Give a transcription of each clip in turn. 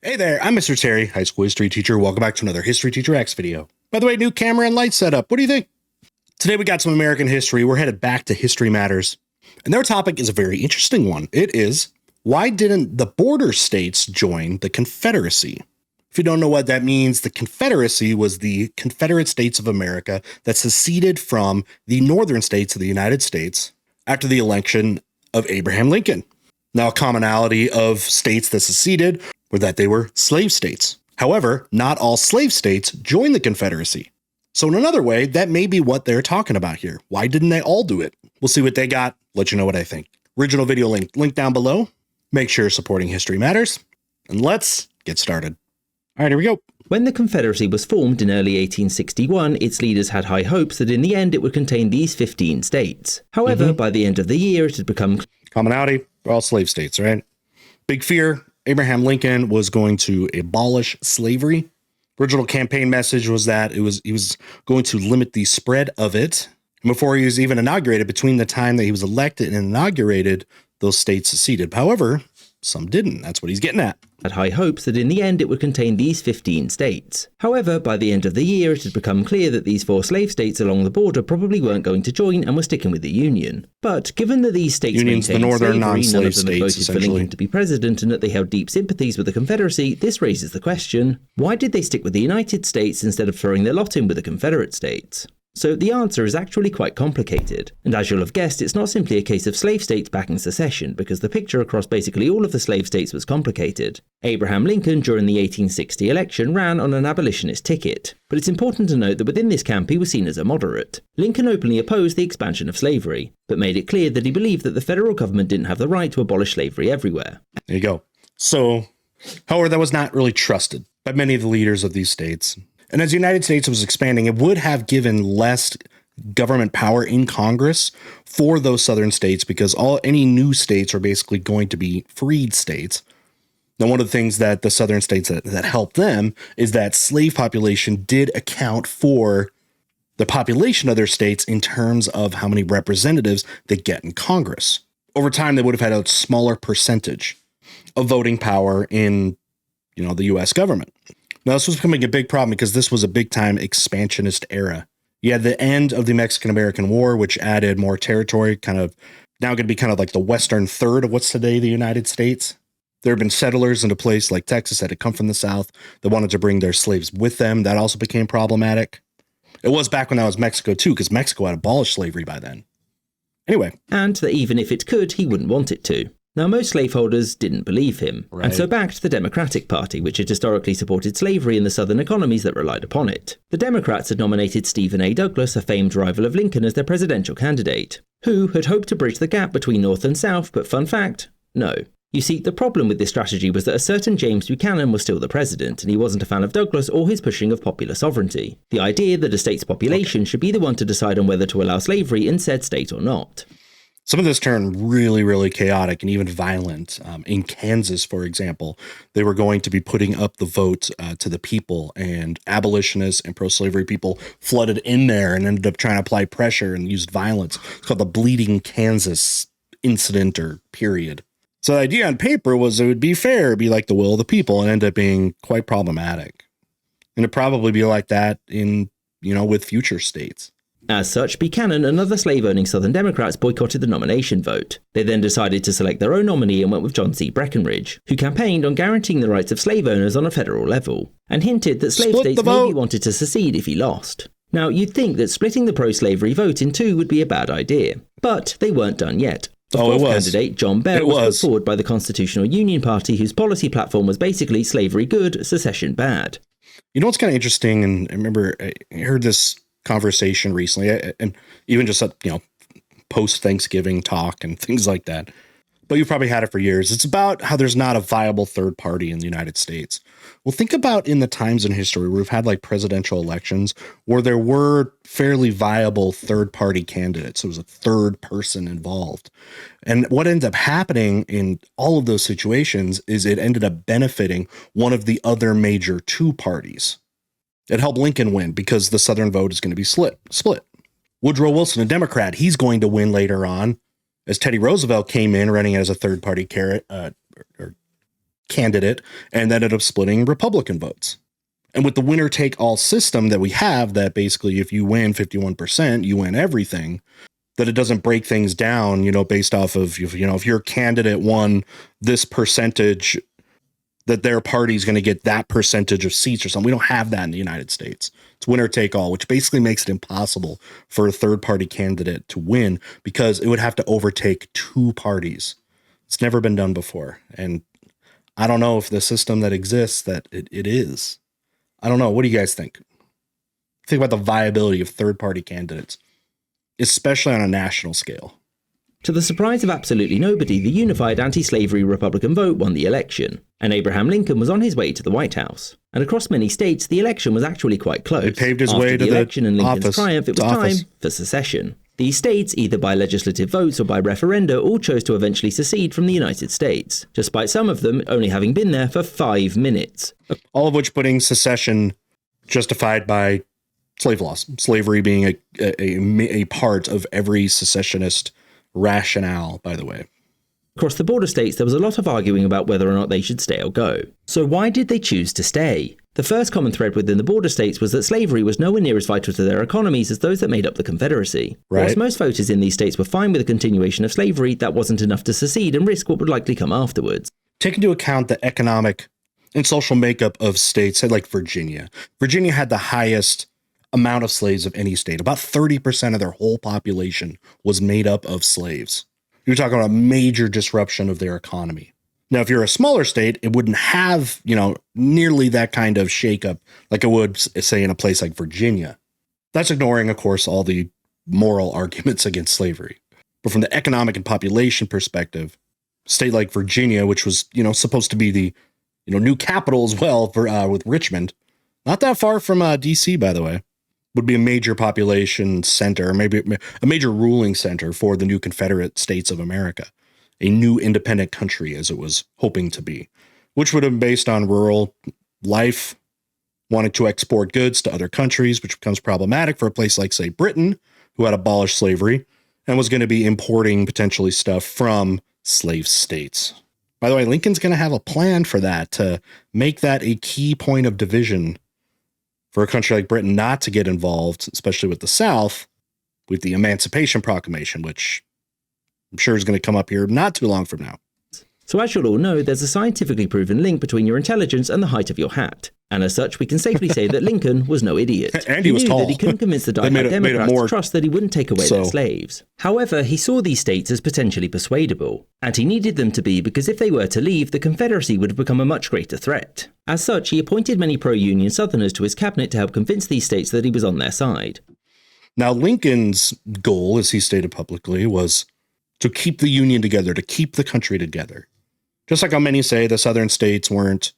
Hey there, I'm Mr. Terry, high school history teacher. Welcome back to another History Teacher X video. By the way, new camera and light setup. What do you think? Today we got some American history. We're headed back to History Matters. And their topic is a very interesting one. It is, why didn't the border states join the Confederacy? If you don't know what that means, the Confederacy was the Confederate States of America that seceded from the northern states of the United States after the election of Abraham Lincoln. Now, a commonality of states that seceded were that they were slave states. However, not all slave states joined the Confederacy. So in another way, that may be what they're talking about here. Why didn't they all do it? We'll see what they got. Let you know what I think. Original video link down below. Make sure you're supporting History Matters. And let's get started. All right, here we go. When the Confederacy was formed in early 1861, its leaders had high hopes that in the end it would contain these 15 states. However, by the end of the year, it had become commonality for all slave states, right? Big fear. Abraham Lincoln was going to abolish slavery. Original campaign message was that he was going to limit the spread of it. And before he was even inaugurated, between the time that he was elected and inaugurated, those states seceded. However, some didn't. That's what he's getting at. Had high hopes that in the end it would contain these 15 states. However, by the end of the year, it had become clear that these 4 slave states along the border probably weren't going to join and were sticking with the Union. But given that these states maintained the northern slavery, non-slave none of them had voted states, for Lincoln to be president, and that they held deep sympathies with the Confederacy, this raises the question, why did they stick with the United States instead of throwing their lot in with the Confederate states? So the answer is actually quite complicated, and as you'll have guessed, it's not simply a case of slave states backing secession, because the picture across basically all of the slave states was complicated. Abraham Lincoln, during the 1860 election, ran on an abolitionist ticket, but it's important to note that within this camp he was seen as a moderate. Lincoln openly opposed the expansion of slavery, but made it clear that he believed that the federal government didn't have the right to abolish slavery everywhere. There you go. So, however, that was not really trusted by many of the leaders of these states. And as the United States was expanding, it would have given less government power in Congress for those southern states because any new states are basically going to be freed states. Now, one of the things that the southern states that helped them is that slave population did account for the population of their states in terms of how many representatives they get in Congress. Over time, they would have had a smaller percentage of voting power in, the U.S. government. Now, this was becoming a big problem because this was a big-time expansionist era. You had the end of the Mexican-American War, which added more territory, now going to be kind of like the western third of what's today the United States. There have been settlers in a place like Texas that had come from the South that wanted to bring their slaves with them. That also became problematic. It was back when that was Mexico, too, because Mexico had abolished slavery by then. Anyway. And that even if it could, he wouldn't want it to. Now, most slaveholders didn't believe him, and so backed the Democratic Party, which had historically supported slavery in the southern economies that relied upon it. The Democrats had nominated Stephen A. Douglas, a famed rival of Lincoln, as their presidential candidate, who had hoped to bridge the gap between North and South, but fun fact, no. You see, the problem with this strategy was that a certain James Buchanan was still the president, and he wasn't a fan of Douglas or his pushing of popular sovereignty. The idea that a state's population should be the one to decide on whether to allow slavery in said state or not. Some of this turned really, really chaotic and even violent. In Kansas, for example, they were going to be putting up the vote to the people, and abolitionists and pro-slavery people flooded in there and ended up trying to apply pressure and used violence. It's called the Bleeding Kansas incident or period. So the idea on paper was it would be fair, it'd be like the will of the people, and end up being quite problematic. And it'd probably be like that in, with future states. As such, Buchanan and other slave-owning Southern Democrats boycotted the nomination vote. They then decided to select their own nominee and went with John C. Breckinridge, who campaigned on guaranteeing the rights of slave owners on a federal level, and hinted that slave states maybe wanted to secede if he lost. Now, you'd think that splitting the pro-slavery vote in two would be a bad idea, but they weren't done yet. The fourth candidate, John Bell, was put forward by the Constitutional Union Party, whose policy platform was basically slavery good, secession bad. You know what's kind of interesting, and I remember I heard this conversation recently, and even just post-Thanksgiving talk and things like that. But you've probably had it for years. It's about how there's not a viable third party in the United States. Well, think about in the times in history where we've had like presidential elections where there were fairly viable third party candidates. There was a third person involved. And what ended up happening in all of those situations is it ended up benefiting one of the other major two parties. It helped Lincoln win because the Southern vote is going to be split. Woodrow Wilson, a Democrat, he's going to win later on as Teddy Roosevelt came in running as a third party candidate and that ended up splitting Republican votes. And with the winner take all system that we have, that basically if you win 51%, you win everything, that it doesn't break things down, based off of, if your candidate won this percentage, that their party is going to get that percentage of seats or something. We don't have that in the United States. It's winner take all, which basically makes it impossible for a third party candidate to win because it would have to overtake two parties. It's never been done before. And I don't know if the system that exists that it is. I don't know. What do you guys think? Think about the viability of third party candidates, especially on a national scale. To the surprise of absolutely nobody, the unified anti-slavery Republican vote won the election, and Abraham Lincoln was on his way to the White House. And across many states, the election was actually quite close. It paved his way to the election and Lincoln's office. triumph, it was time for secession. These states, either by legislative votes or by referenda, all chose to eventually secede from the United States, despite some of them only having been there for 5 minutes. All of which putting secession justified by slave laws, slavery being a part of every secessionist rationale, by the way. Across the border states, there was a lot of arguing about whether or not they should stay or go. So why did they choose to stay? The first common thread within the border states was that slavery was nowhere near as vital to their economies as those that made up the Confederacy. Right. Whilst most voters in these states were fine with the continuation of slavery, that wasn't enough to secede and risk what would likely come afterwards. Take into account the economic and social makeup of states, say like Virginia. Virginia had the highest amount of slaves of any state. About 30% of their whole population was made up of slaves. You're talking about a major disruption of their economy. Now, if you're a smaller state, it wouldn't have, nearly that kind of shakeup like it would, say, in a place like Virginia. That's ignoring, of course, all the moral arguments against slavery. But from the economic and population perspective, a state like Virginia, which was, supposed to be the, new capital as well for with Richmond, not that far from D.C., by the way, would be a major population center, or maybe a major ruling center for the new Confederate States of America, a new independent country as it was hoping to be, which would have been based on rural life, wanted to export goods to other countries, which becomes problematic for a place like, say, Britain, who had abolished slavery and was going to be importing potentially stuff from slave states. By the way, Lincoln's going to have a plan for that, to make that a key point of division for a country like Britain not to get involved, especially with the South, with the Emancipation Proclamation, which I'm sure is going to come up here not too long from now. So as you'll all know, there's a scientifically proven link between your intelligence and the height of your hat. And as such, we can safely say that Lincoln was no idiot. And he was knew tall. That he couldn't convince the diehard Democrats to trust that he wouldn't take away their slaves. However, he saw these states as potentially persuadable, and he needed them to be because if they were to leave, the Confederacy would have become a much greater threat. As such, he appointed many pro-Union Southerners to his cabinet to help convince these states that he was on their side. Now, Lincoln's goal, as he stated publicly, was to keep the Union together, to keep the country together. Just like how many say the Southern states weren't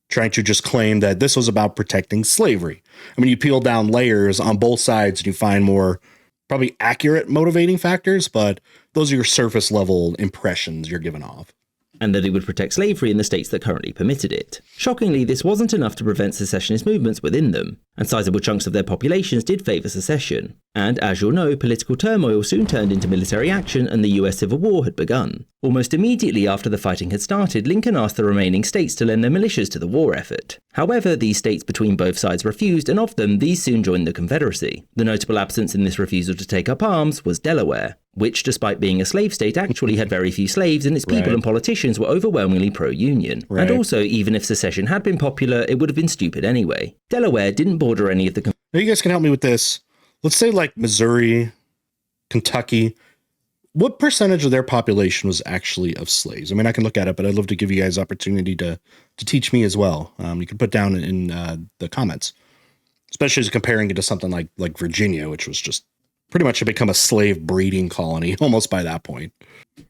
trying to just claim that this was about protecting slavery. I mean, you peel down layers on both sides and you find more probably accurate motivating factors, but those are your surface level impressions you're giving off. And that it would protect slavery in the states that currently permitted it. Shockingly, this wasn't enough to prevent secessionist movements within them, and sizable chunks of their populations did favour secession. And as you'll know, political turmoil soon turned into military action and the US Civil War had begun. Almost immediately after the fighting had started, Lincoln asked the remaining states to lend their militias to the war effort. However, these states between both sides refused, and of them, these soon joined the Confederacy. The notable absence in this refusal to take up arms was Delaware, which, despite being a slave state, actually had very few slaves, and its people and politicians were overwhelmingly pro-Union. And also, even if secession had been popular, it would have been stupid anyway. Delaware didn't border any of the... Now, you guys can help me with this. Let's say like Missouri, Kentucky. What percentage of their population was actually of slaves? I mean, I can look at it, but I'd love to give you guys opportunity to teach me as well. You can put down in the comments, especially as comparing it to something like Virginia, which was just pretty much had become a slave breeding colony almost by that point.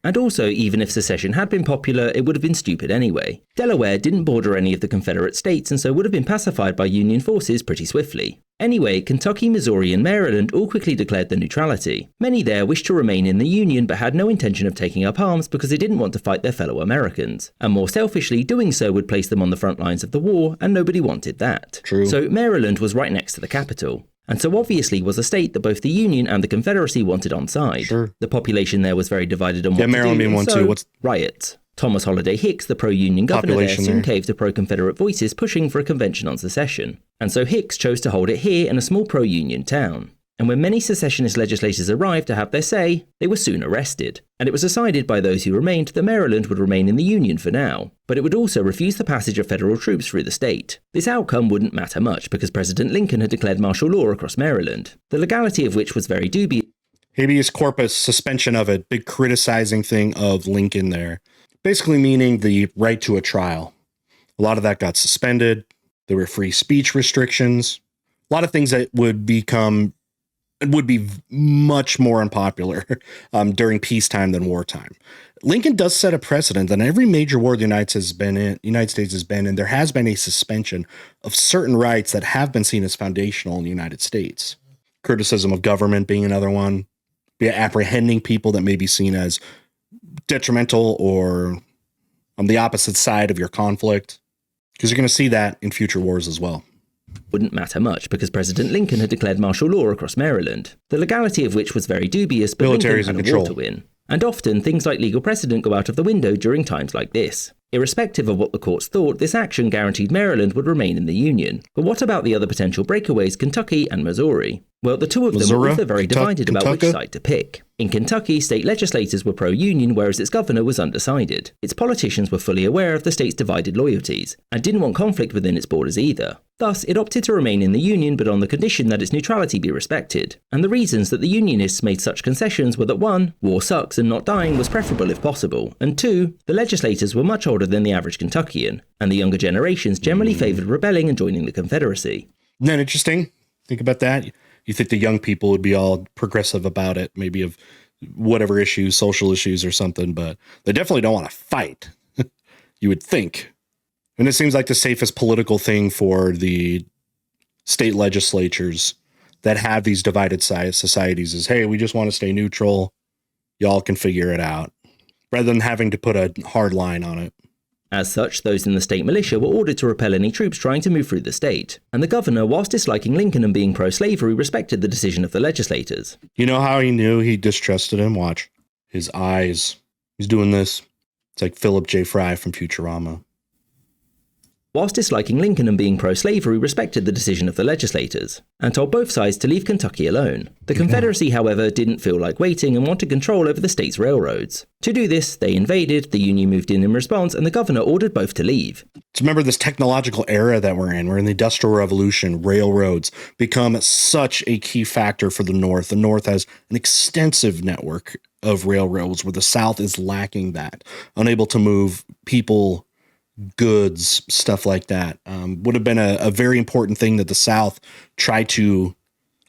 And also, even if secession had been popular, it would have been stupid anyway. Delaware didn't border any of the Confederate states and so would have been pacified by Union forces pretty swiftly. Anyway, Kentucky, Missouri and Maryland all quickly declared their neutrality. Many there wished to remain in the Union but had no intention of taking up arms because they didn't want to fight their fellow Americans. And more selfishly, doing so would place them on the front lines of the war, and nobody wanted that. True. So Maryland was right next to the capital. And so obviously was a state that both the Union and the Confederacy wanted on side. Sure. The population there was very divided on what to Maryland do, being one so too. riots. Thomas Holliday Hicks, the pro-Union governor there, Population soon there. caved to pro-Confederate voices pushing for a convention on secession. And so Hicks chose to hold it here in a small pro-Union town. And when many secessionist legislators arrived to have their say, they were soon arrested. And it was decided by those who remained that Maryland would remain in the Union for now, but it would also refuse the passage of federal troops through the state. This outcome wouldn't matter much because President Lincoln had declared martial law across Maryland, the legality of which was very dubious. Habeas corpus, suspension of it, big criticizing thing of Lincoln there. Basically meaning the right to a trial. A lot of that got suspended. There were free speech restrictions. A lot of things that would be much more unpopular during peacetime than wartime. Lincoln does set a precedent that every major war the United States has been in, there has been a suspension of certain rights that have been seen as foundational in the United States. Criticism of government being another one. Be apprehending people that may be seen as detrimental or on the opposite side of your conflict. Because you're going to see that in future wars as well. Wouldn't matter much because President Lincoln had declared martial law across Maryland, the legality of which was very dubious, but Military's Lincoln in had a war control. to win. And often things like legal precedent go out of the window during times like this. Irrespective of what the courts thought, this action guaranteed Maryland would remain in the Union. But what about the other potential breakaways, Kentucky and Missouri? Well, the two of them were also very divided about which side to pick. In Kentucky, state legislators were pro-Union, whereas its governor was undecided. Its politicians were fully aware of the state's divided loyalties, and didn't want conflict within its borders either. Thus, it opted to remain in the Union, but on the condition that its neutrality be respected. And the reasons that the Unionists made such concessions were that 1. War sucks and not dying was preferable if possible, and 2. The legislators were much older than the average Kentuckian, and the younger generations generally favoured rebelling and joining the Confederacy. Isn't that interesting? Think about that. You think the young people would be all progressive about it, maybe of whatever issues, social issues or something, but they definitely don't want to fight, you would think. And it seems like the safest political thing for the state legislatures that have these divided societies is, hey, we just want to stay neutral. Y'all can figure it out, rather than having to put a hard line on it. As such, those in the state militia were ordered to repel any troops trying to move through the state, and the governor, whilst disliking Lincoln and being pro-slavery, respected the decision of the legislators. You know how he knew he distrusted him? Watch. His eyes. He's doing this. It's like Philip J. Fry from Futurama. Whilst disliking Lincoln and being pro-slavery, respected the decision of the legislators, and told both sides to leave Kentucky alone. The Confederacy, however, didn't feel like waiting and wanted control over the state's railroads. To do this, they invaded, the Union moved in response, and the governor ordered both to leave. So remember this technological era that we're in. We're in the Industrial Revolution. Railroads become such a key factor for the North. The North has an extensive network of railroads where the South is lacking that, unable to move people, goods, stuff like that. Would have been a very important thing that the South tried to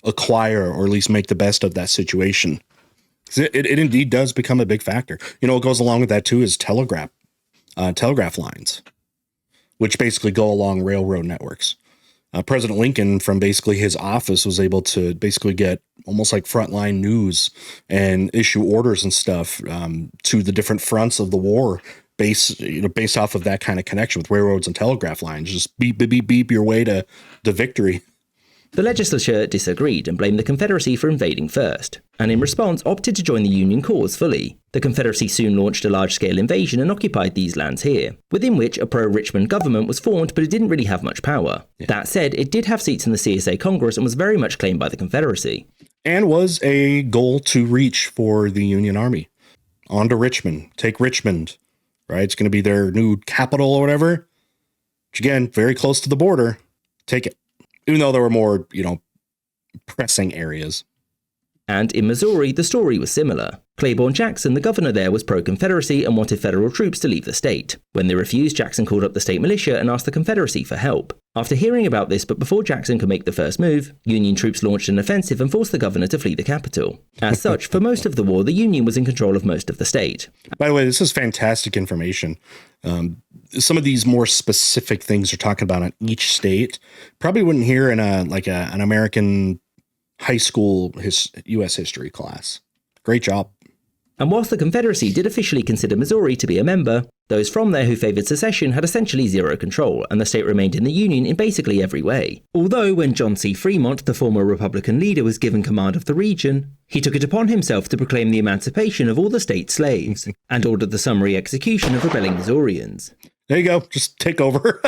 acquire, or at least make the best of that situation. It indeed does become a big factor. You know, what goes along with that too is telegraph lines, which basically go along railroad networks. President Lincoln, from basically his office, was able to basically get almost like frontline news and issue orders and stuff to the different fronts of the war, based off of that kind of connection with railroads and telegraph lines. Just beep, beep, beep, beep your way to victory. The legislature disagreed and blamed the Confederacy for invading first, and in response opted to join the Union cause fully. The Confederacy soon launched a large-scale invasion and occupied these lands here, within which a pro-Richmond government was formed, but it didn't really have much power. Yeah. That said, it did have seats in the CSA Congress and was very much claimed by the Confederacy. And was a goal to reach for the Union Army. On to Richmond. Take Richmond, right? It's going to be their new capital or whatever. Which, again, very close to the border. Take it. Even though there were more, pressing areas. And in Missouri, the story was similar. Claiborne Jackson, the governor there, was pro-Confederacy and wanted federal troops to leave the state. When they refused, Jackson called up the state militia and asked the Confederacy for help. After hearing about this, but before Jackson could make the first move, Union troops launched an offensive and forced the governor to flee the capital. As such, for most of the war, the Union was in control of most of the state. By the way, this is fantastic information. Some of these more specific things they're talking about in each state probably wouldn't hear in an American high school U.S. history class. Great job. And whilst the Confederacy did officially consider Missouri to be a member, Those from there who favoured secession had essentially zero control, and the state remained in the Union in basically every way. Although when John C. Fremont, the former Republican leader, was given command of the region, he took it upon himself to proclaim the emancipation of all the state slaves, and ordered the summary execution of rebelling Missourians. There you go, just take over.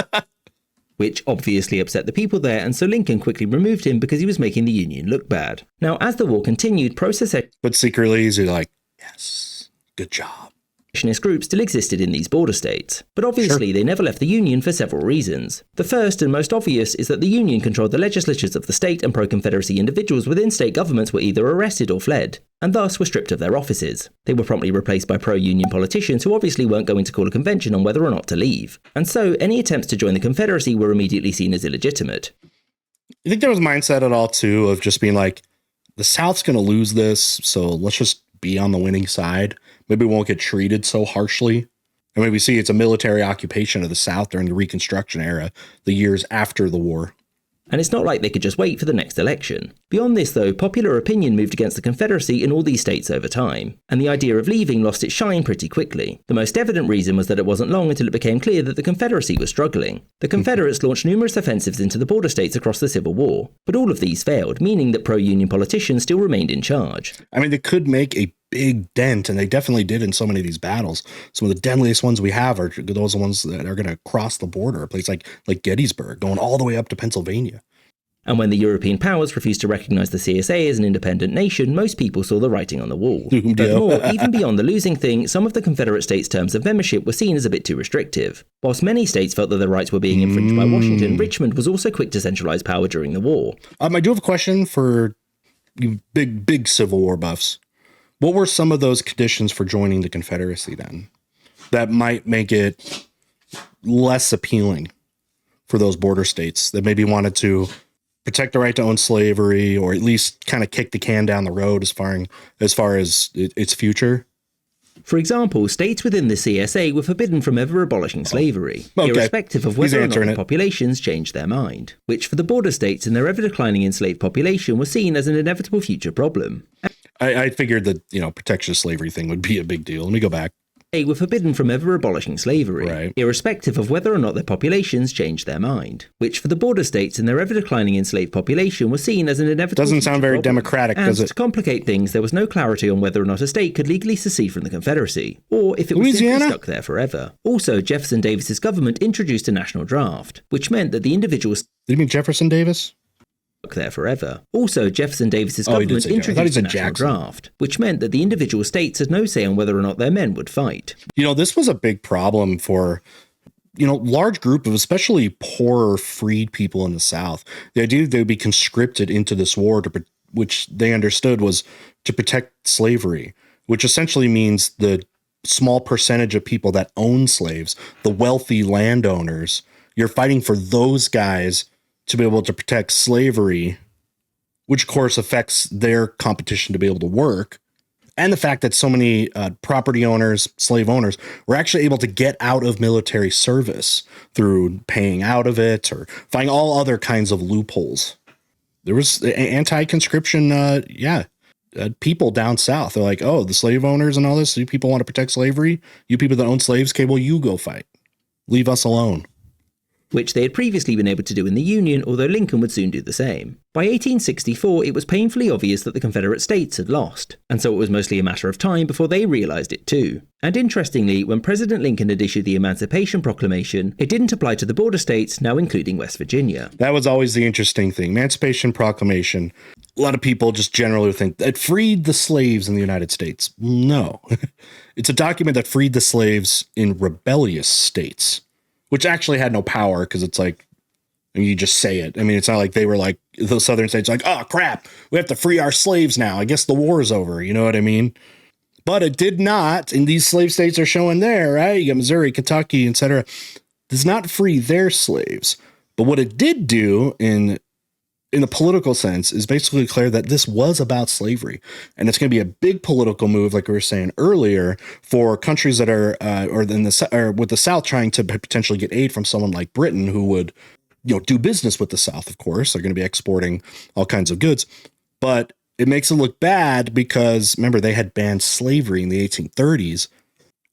Which obviously upset the people there, and so Lincoln quickly removed him because he was making the Union look bad. Now, as the war continued, pro-secessionist But secretly, he's like, yes, good job. groups still existed in these border states. But obviously, they never left the Union for several reasons. The first and most obvious is that the Union controlled the legislatures of the state, and pro-Confederacy individuals within state governments were either arrested or fled, and thus were stripped of their offices. They were promptly replaced by pro-Union politicians who obviously weren't going to call a convention on whether or not to leave. And so, any attempts to join the Confederacy were immediately seen as illegitimate. You think there was a mindset at all, too, of just being like, the South's going to lose this, so let's just be on the winning side. Maybe we won't get treated so harshly. And maybe see it's a military occupation of the South during the Reconstruction era, the years after the war. And it's not like they could just wait for the next election. Beyond this, though, popular opinion moved against the Confederacy in all these states over time, and the idea of leaving lost its shine pretty quickly. The most evident reason was that it wasn't long until it became clear that the Confederacy was struggling. The Confederates launched numerous offensives into the border states across the Civil War, but all of these failed, meaning that pro-Union politicians still remained in charge. I mean, they could make a big dent, and they definitely did in so many of these battles. Some of the deadliest ones we have are those ones that are going to cross the border, a place like Gettysburg, going all the way up to Pennsylvania. And when the European powers refused to recognise the CSA as an independent nation, most people saw the writing on the wall. But more, even beyond the losing thing, some of the Confederate states' terms of membership were seen as a bit too restrictive. Whilst many states felt that their rights were being infringed by Washington, Richmond was also quick to centralise power during the war. I do have a question for you big Civil War buffs. What were some of those conditions for joining the Confederacy then that might make it less appealing for those border states that maybe wanted to protect the right to own slavery, or at least kind of kick the can down the road as far as its future? For example, states within the CSA were forbidden from ever abolishing slavery, irrespective of whether or not the populations changed their mind, which for the border states and their ever-declining enslaved population was seen as an inevitable future problem. I figured that, protection of slavery thing would be a big deal. Let me go back. They were forbidden from ever abolishing slavery, irrespective of whether or not their populations changed their mind, which for the border states and their ever-declining enslaved population was seen as an inevitable Doesn't sound very democratic, does it? To complicate things, there was no clarity on whether or not a state could legally secede from the Confederacy, or if it was simply stuck there forever. Also, Jefferson Davis's government introduced a national draft, which meant that the individual... Did you mean Jefferson Davis? There forever. Also, Jefferson Davis's government introduced a national draft, which meant that the individual states had no say on whether or not their men would fight. This was a big problem for, large group of especially poorer freed people in the South. The idea that they would be conscripted into this war, which they understood was to protect slavery, which essentially means the small percentage of people that own slaves, the wealthy landowners, you're fighting for those guys to be able to protect slavery, which of course affects their competition to be able to work. And the fact that so many property owners, slave owners, were actually able to get out of military service through paying out of it or finding all other kinds of loopholes. There was anti-conscription, people down south. They're like, oh, the slave owners and all this, you people want to protect slavery? You people that own slaves, okay, well, you go fight. Leave us alone. Which they had previously been able to do in the Union, although Lincoln would soon do the same. By 1864, it was painfully obvious that the Confederate states had lost, and so it was mostly a matter of time before they realised it too. And interestingly, when President Lincoln had issued the Emancipation Proclamation, it didn't apply to the border states, now including West Virginia. That was always the interesting thing. Emancipation Proclamation, a lot of people just generally think it freed the slaves in the United States. No. It's a document that freed the slaves in rebellious states, which actually had no power because it's like, you just say it. I mean, it's not like they were like the southern states like, oh, crap, we have to free our slaves now. I guess the war is over. You know what I mean? But it did not. And these slave states are showing there, right? You got Missouri, Kentucky, etc. Does not free their slaves. But what it did do in the political sense is basically declare that this was about slavery. And it's going to be a big political move, like we were saying earlier, for countries that are, with the South trying to potentially get aid from someone like Britain, who would, do business with the South, of course. They're going to be exporting all kinds of goods. But it makes it look bad because, remember, they had banned slavery in the 1830s.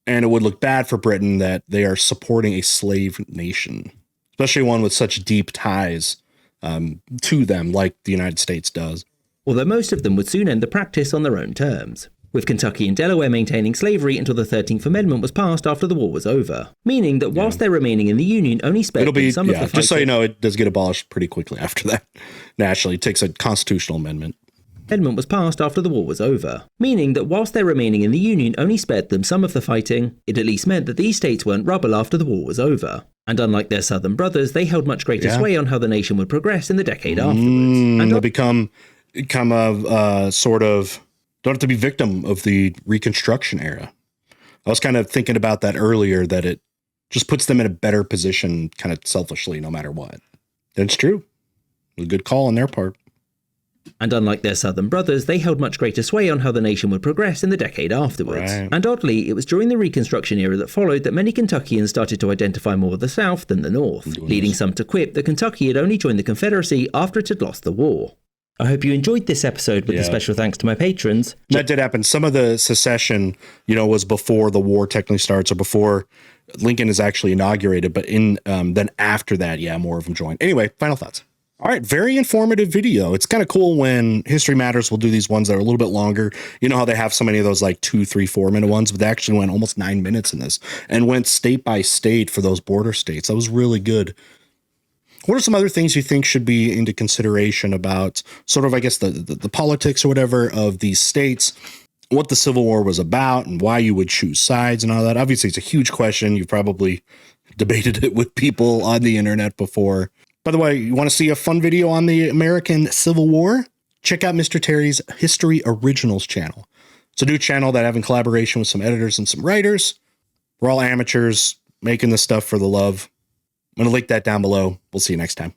And it would look bad for Britain that they are supporting a slave nation, especially one with such deep ties to them like the United States does. Although most of them would soon end the practice on their own terms, with Kentucky and Delaware maintaining slavery until the 13th Amendment was passed after the war was over, meaning that whilst they're remaining in the Union only spared some of the fighting. Just so you know, it does get abolished pretty quickly after that. Naturally, it takes a constitutional amendment. Was passed after the war was over, meaning that whilst they're remaining in the Union only spared them some of the fighting, it at least meant that these states weren't rubble after the war was over. And unlike their southern brothers, they held much greater sway on how the nation would progress in the decade afterwards. And they become a sort of, don't have to be victim of the Reconstruction era. I was kind of thinking about that earlier, that it just puts them in a better position kind of selfishly no matter what. And it's true. It was a good call on their part. And unlike their southern brothers, they held much greater sway on how the nation would progress in the decade afterwards. Right. And oddly, it was during the Reconstruction era that followed that many Kentuckians started to identify more with the South than the North, leading some to quip that Kentucky had only joined the Confederacy after it had lost the war. I hope you enjoyed this episode with a special thanks to my patrons. That did happen. Some of the secession, was before the war technically starts or before Lincoln is actually inaugurated, but then after that, more of them joined. Anyway, final thoughts. All right, very informative video. It's kind of cool when History Matters will do these ones that are a little bit longer. You know how they have so many of those like 2, 3, 4 minute ones, but they actually went almost 9 minutes in this and went state by state for those border states. That was really good. What are some other things you think should be into consideration about sort of, I guess, the politics or whatever of these states, what the Civil War was about and why you would choose sides and all that? Obviously, it's a huge question. You've probably debated it with people on the internet before. By the way, you want to see a fun video on the American Civil War? Check out Mr. Terry's History Originals channel. It's a new channel that I have in collaboration with some editors and some writers. We're all amateurs making this stuff for the love. I'm going to link that down below. We'll see you next time.